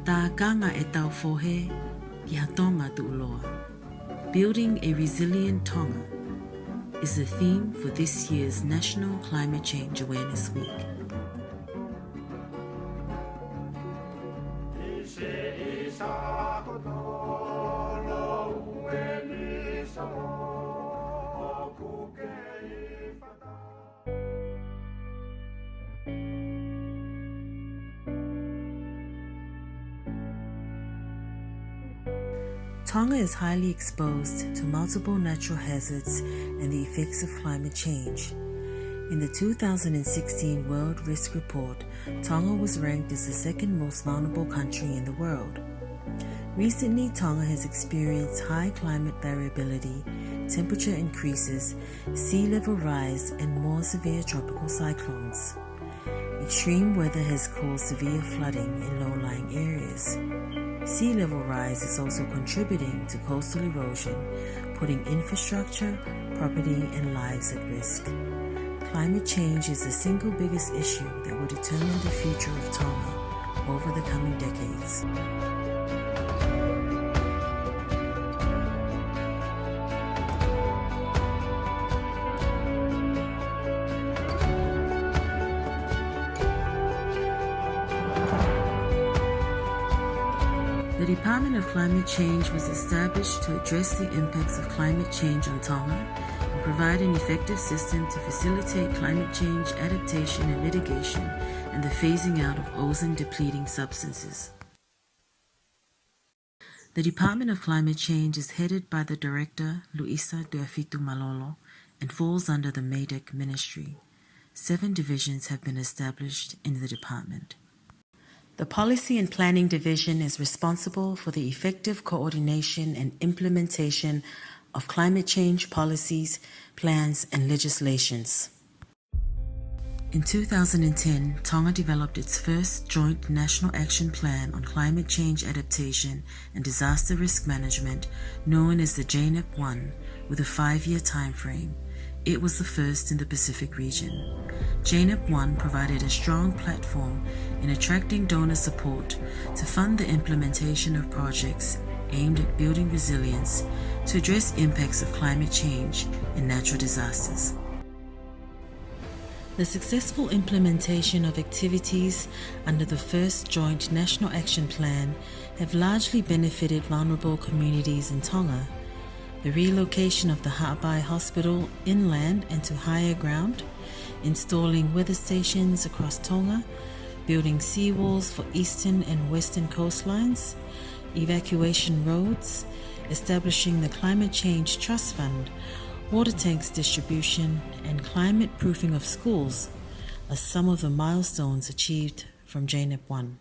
Tā kanga e tau fohe ki hatonga tuuloa. Building a resilient Tonga is the theme for this year's National Climate Change Awareness Week. Tonga is highly exposed to multiple natural hazards and the effects of climate change. In the 2016 World Risk Report, Tonga was ranked as the second most vulnerable country in the world. Recently, Tonga has experienced high climate variability, temperature increases, sea level rise, and more severe tropical cyclones. Extreme weather has caused severe flooding in low-lying areas. Sea level rise is also contributing to coastal erosion, putting infrastructure, property, and lives at risk. Climate change is the single biggest issue that will determine the future of Tonga over the coming decades. The Department of Climate Change was established to address the impacts of climate change on Tonga and provide an effective system to facilitate climate change adaptation and mitigation and the phasing out of ozone-depleting substances. The Department of Climate Change is headed by the Director, Luisa Duafitu Malolo, and falls under the MADEC Ministry. 7 divisions have been established in the department. The Policy and Planning Division is responsible for the effective coordination and implementation of climate change policies, plans, and legislations. In 2010, Tonga developed its first Joint National Action Plan on Climate Change Adaptation and Disaster Risk Management, known as the JNEP-1, with a 5-year timeframe. It was the first in the Pacific region. JNEP-1 provided a strong platform in attracting donor support to fund the implementation of projects aimed at building resilience to address impacts of climate change and natural disasters. The successful implementation of activities under the first Joint National Action Plan have largely benefited vulnerable communities in Tonga. The relocation of the Ha'apai Hospital inland and to higher ground, installing weather stations across Tonga, building seawalls for eastern and western coastlines, evacuation roads, establishing the Climate Change Trust Fund, water tanks distribution, and climate proofing of schools are some of the milestones achieved from JNEP-1.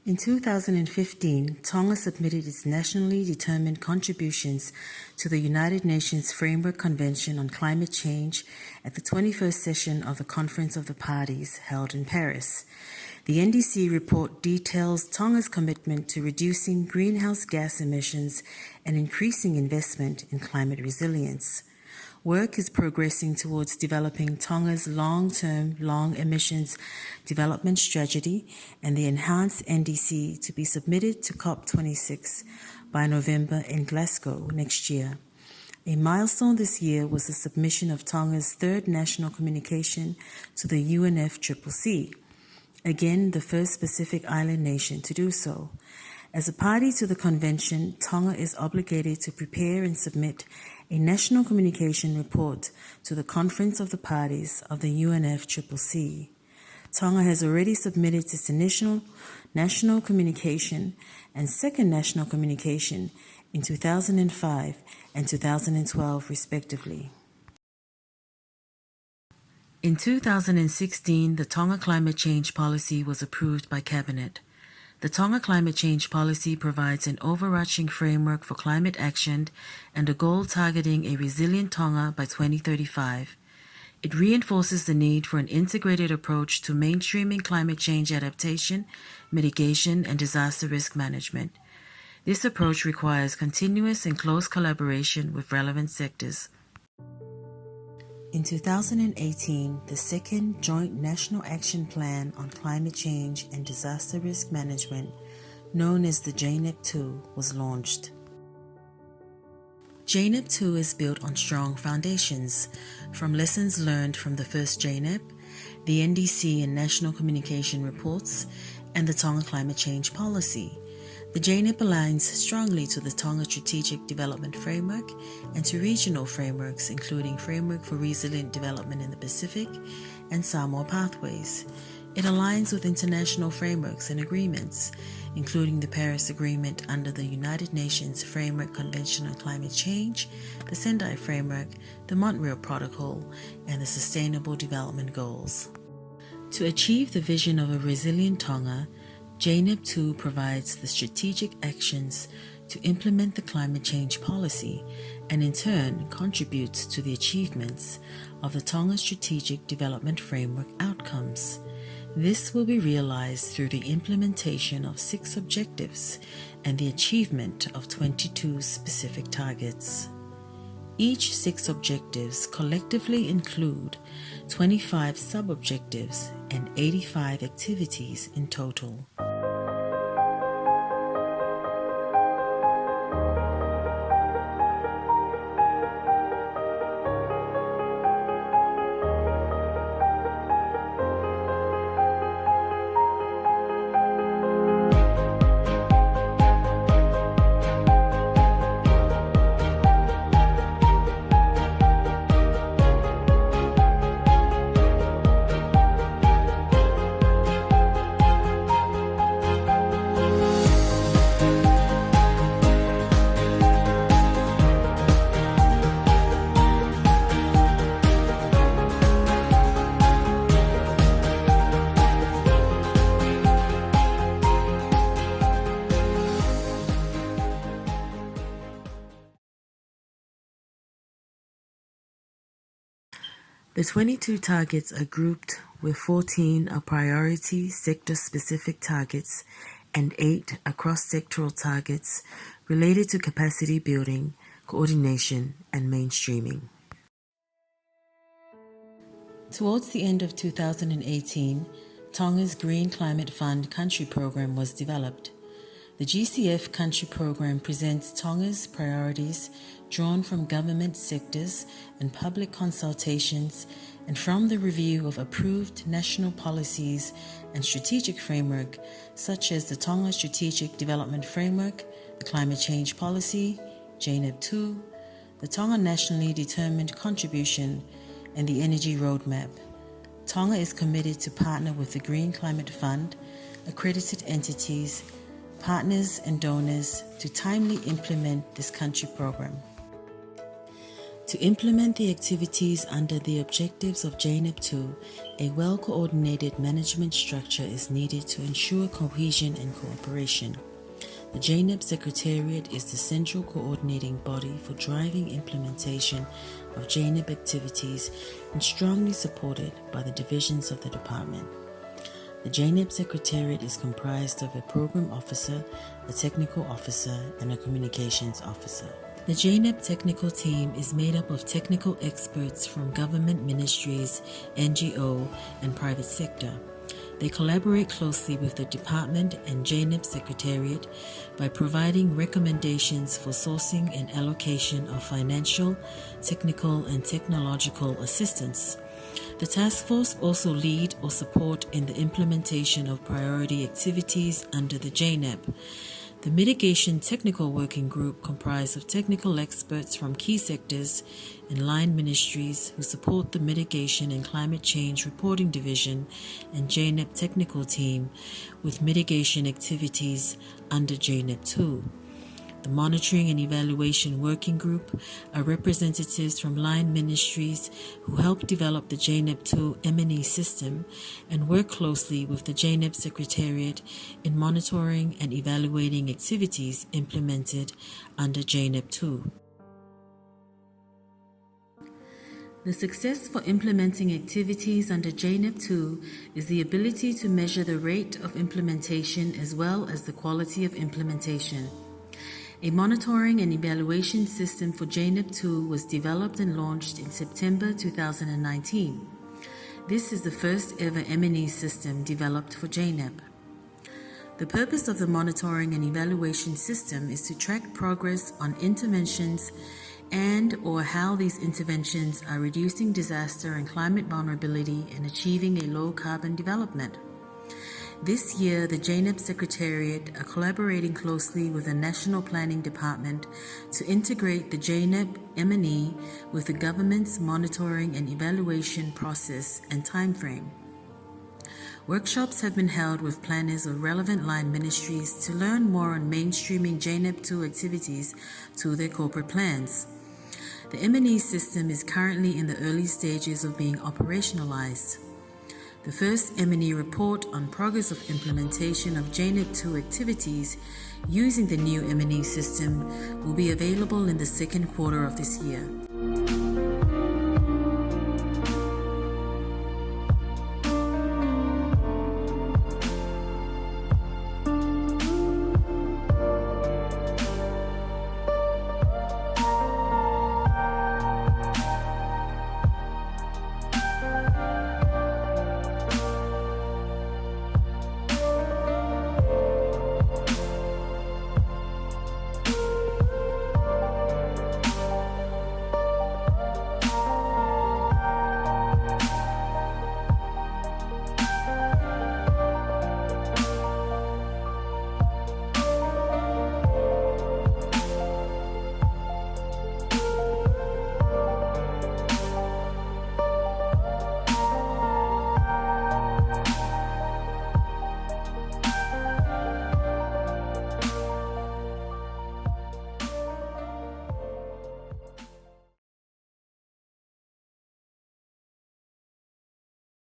In 2015, Tonga submitted its nationally determined contributions to the United Nations Framework Convention on Climate Change at the 21st session of the Conference of the Parties held in Paris. The NDC report details Tonga's commitment to reducing greenhouse gas emissions and increasing investment in climate resilience. Work is progressing towards developing Tonga's long-term long emissions development strategy and the enhanced NDC to be submitted to COP26 by November in Glasgow next year. A milestone this year was the submission of Tonga's third national communication to the UNFCCC, again the first Pacific Island nation to do so. As a party to the convention, Tonga is obligated to prepare and submit a national communication report to the Conference of the Parties of the UNFCCC. Tonga has already submitted its initial national communication and second national communication in 2005 and 2012 respectively. In 2016, the Tonga Climate Change Policy was approved by Cabinet. The Tonga Climate Change Policy provides an overarching framework for climate action and a goal targeting a resilient Tonga by 2035. It reinforces the need for an integrated approach to mainstreaming climate change adaptation, mitigation, and disaster risk management. This approach requires continuous and close collaboration with relevant sectors. In 2018, the second Joint National Action Plan on Climate Change and Disaster Risk Management, known as the JNEP2, was launched. JNEP2 is built on strong foundations, from lessons learned from the first JNEP, the NDC and National Communication Reports, and the Tonga Climate Change Policy. The JNEP aligns strongly to the Tonga Strategic Development Framework and to regional frameworks, including Framework for Resilient Development in the Pacific and Samoa Pathways. It aligns with international frameworks and agreements, including the Paris Agreement under the United Nations Framework Convention on Climate Change, the Sendai Framework, the Montreal Protocol, and the Sustainable Development Goals. To achieve the vision of a resilient Tonga, JNEP2 provides the strategic actions to implement the climate change policy and in turn contributes to the achievements of the Tonga Strategic Development Framework outcomes. This will be realized through the implementation of 6 objectives and the achievement of 22 specific targets. Each 6 objectives collectively include 25 sub-objectives and 85 activities in total. The 22 targets are grouped with 14 are priority sector-specific targets and 8 are cross-sectoral targets related to capacity building, coordination, and mainstreaming. Towards the end of 2018, Tonga's Green Climate Fund Country Program was developed. The GCF Country Program presents Tonga's priorities drawn from government sectors and public consultations and from the review of approved national policies and strategic framework such as the Tonga Strategic Development Framework, the Climate Change Policy, JNEP2, the Tonga Nationally Determined Contribution, and the Energy Roadmap. Tonga is committed to partner with the Green Climate Fund, accredited entities, partners and donors to timely implement this country program. To implement the activities under the objectives of JNEP2, a well-coordinated management structure is needed to ensure cohesion and cooperation. The JNEP Secretariat is the central coordinating body for driving implementation of JNEP activities and strongly supported by the divisions of the department. The JNEP Secretariat is comprised of a Program Officer, a Technical Officer, and a Communications Officer. The JNEP technical team is made up of technical experts from government ministries, NGO, and private sector. They collaborate closely with the department and JNEP Secretariat by providing recommendations for sourcing and allocation of financial, technical, and technological assistance. The task force also lead or support in the implementation of priority activities under the JNEP. The Mitigation Technical Working Group comprised of technical experts from key sectors and line ministries who support the Mitigation and Climate Change Reporting Division and JNEP Technical Team with mitigation activities under JNEP2. The Monitoring and Evaluation Working Group are representatives from line ministries who help develop the JNEP2 M&E system and work closely with the JNEP Secretariat in monitoring and evaluating activities implemented under JNEP2. The success for implementing activities under JNEP2 is the ability to measure the rate of implementation as well as the quality of implementation. A monitoring and evaluation system for JNEP 2 was developed and launched in September 2019. This is the first ever M&E system developed for JNEP. The purpose of the monitoring and evaluation system is to track progress on interventions and/or how these interventions are reducing disaster and climate vulnerability and achieving a low-carbon development. This year, the JNEP Secretariat are collaborating closely with the National Planning Department to integrate the JNEP M&E with the government's monitoring and evaluation process and timeframe. Workshops have been held with planners of relevant line ministries to learn more on mainstreaming JNEP 2 activities to their corporate plans. The M&E system is currently in the early stages of being operationalized. The first M&E report on progress of implementation of JNEP 2 activities using the new M&E system will be available in the second quarter of this year.